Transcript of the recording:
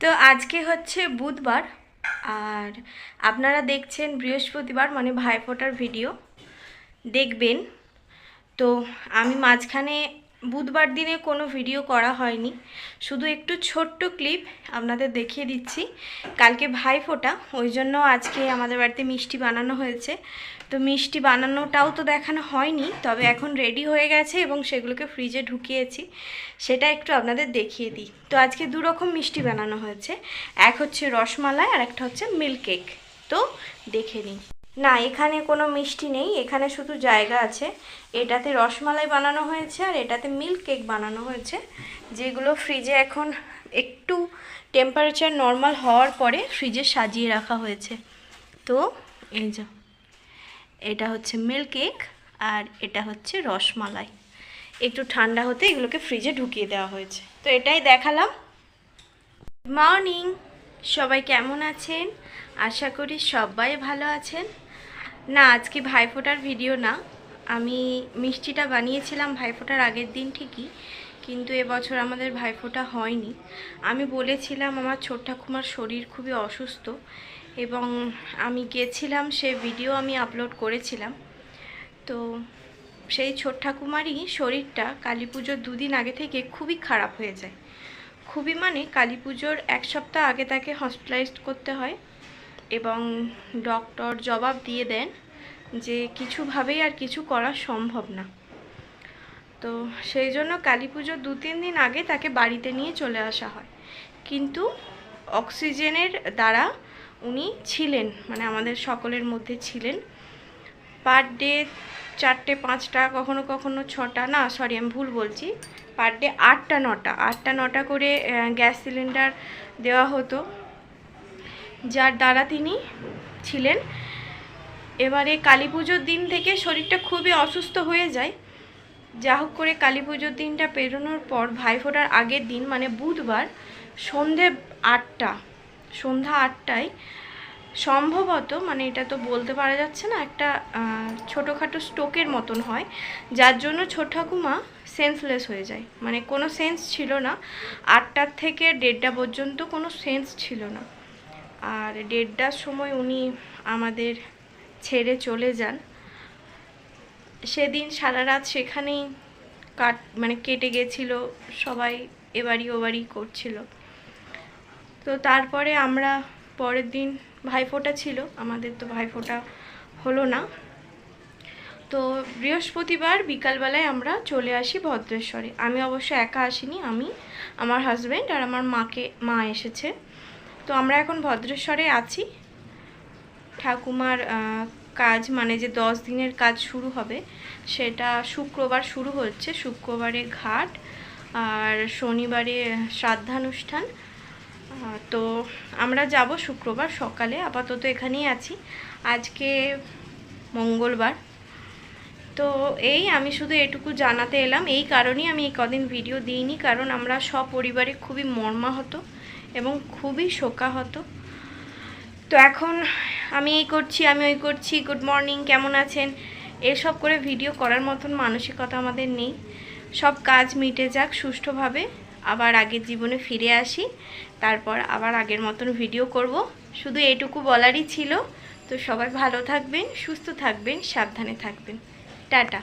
তো আজকে হচ্ছে বুধবার আর আপনারা দেখছেন বৃহস্পতিবার মানে ভাইফোঁটার ভিডিও দেখবেন। তো আমি মাঝখানে বুধবার দিনে কোনো ভিডিও করা হয়নি, শুধু একটু ছোট্ট ক্লিপ আপনাদের দেখিয়ে দিচ্ছি। কালকে ভাইফোঁটা, ওই জন্য আজকে আমাদের বাড়িতে মিষ্টি বানানো হয়েছে। তো মিষ্টি বানানোটাও তো দেখানো হয়নি, তবে এখন রেডি হয়ে গেছে এবং সেগুলোকে ফ্রিজে ঢুকিয়েছি, সেটা একটু আপনাদের দেখিয়ে দিই। তো আজকে দু রকম মিষ্টি বানানো হয়েছে, এক হচ্ছে রসমালাই আর একটা হচ্ছে মিল্ক কেক। তো দেখে নিই। না, এখানে কোনো মিষ্টি নেই, এখানে শুধু জায়গা আছে। এটাতে রসমালাই বানানো হয়েছে আর এটাতে মিল্ক কেক বানানো হয়েছে, যেগুলো ফ্রিজে এখন একটু টেম্পারেচার নর্মাল হওয়ার পরে ফ্রিজে সাজিয়ে রাখা হয়েছে। তো এই যে এটা হচ্ছে মিল্ক কেক আর এটা হচ্ছে রসমালাই। একটু ঠান্ডা হতে এগুলোকে ফ্রিজে ঢুকিয়ে দেওয়া হয়েছে। তো এটাই দেখালাম। গুড মর্নিং, সবাই কেমন আছেন? আশা করি সবাই ভালো আছেন। না, আজকে ভাইফোঁটার ভিডিও না, আমি মিষ্টিটা বানিয়েছিলাম ভাইফোঁটার আগের দিন ঠিকই, কিন্তু এবছর আমাদের ভাইফোঁটা হয়নি। আমি বলেছিলাম আমার ছোট ঠাকুমার শরীর খুবই অসুস্থ এবং আমি গেছিলাম, সে ভিডিও আমি আপলোড করেছিলাম। তো সেই ছোট ঠাকুমারই শরীরটা কালী পুজোর দুদিন আগে থেকে খুবই খারাপ হয়ে যায়। খুবই মানে কালী পুজোর এক সপ্তাহ আগে তাকে হসপিটালাইজড করতে হয় এবং ডক্টর জবাব দিয়ে দেন যে কিছুভাবেই আর কিছু করা সম্ভব না। তো সেই জন্য কালী পুজোর 2-3 দিন আগে তাকে বাড়িতে নিয়ে চলে আসা হয়, কিন্তু অক্সিজেনের দ্বারা উনি ছিলেন, মানে আমাদের সকলের মধ্যে ছিলেন। পার ডে 4টে 5টা, কখনো কখনো 6টা, না সরি আমি ভুল বলছি, পার ডে 8টা 9টা করে গ্যাস সিলিন্ডার দেওয়া হতো, যার দ্বারা তিনি ছিলেন। এবারে কালী পুজোর দিন থেকে শরীরটা খুবই অসুস্থ হয়ে যায়। যা হোক করে কালী পুজোর দিনটা পেরোনোর পর ভাইফোঁটার আগের দিন মানে বুধবার সন্ধ্যা 8টায় সম্ভবত, মানে এটা তো বলতে পারা যাচ্ছে না, একটা ছোটোখাটো স্ট্রোকের মতন হয়, যার জন্য ছোট ঠাকুমা সেন্সলেস হয়ে যায়, মানে কোনো সেন্স ছিল না। 8টার থেকে 1:30 পর্যন্ত কোনো সেন্স ছিল না, আর 1:30টার সময় উনি আমাদের ছেড়ে চলে যান। সেদিন সারা রাত সেখানেই কেটে গেছিলো, সবাই এবারই ওবারই করছিল। তো তারপরে আমরা পরের দিন ভাইফোঁটা ছিল, আমাদের তো ভাইফোঁটা হলো না। তো বৃহস্পতিবার বিকালবেলায় আমরা চলে আসি ভদ্রেশ্বরে। আমি অবশ্য একা আসিনি, আমি, আমার হাজব্যান্ড আর আমার মা এসেছে। তো আমরা এখন ভদ্রেশ্বরে আছি। ঠাকুমার কাজ, মানে যে 10 দিনের কাজ শুরু হবে, সেটা শুক্রবার শুরু হচ্ছে। শুক্রবারে ঘাট আর শনিবারে শ্রাদ্ধানুষ্ঠান। তো আমরা যাব শুক্রবার সকালে। আপাতত এখানেই আছি, আজকে মঙ্গলবার। তো এই আমি শুধু এটুকু জানাতে এলাম, এই কারণেই আমি এই কদিন ভিডিও দিইনি, কারণ আমরা সপরিবারে খুবই মর্মাহত এবং খুবই শোকাহত। তো এখন আমি এই করছি, আমি ওই করছি, গুড মর্নিং, কেমন আছেন, এসব করে ভিডিও করার মতন মানসিকতা আমাদের নেই। সব কাজ মিটে যাক সুষ্ঠুভাবে, আবার আগের জীবনে ফিরে আসি, তারপর আবার আগের মতন ভিডিও করব। শুধু এটুকু বলারই ছিল। তো সবাই ভালো থাকবেন, সুস্থ থাকবেন, সাবধানে থাকবেন। টাটা।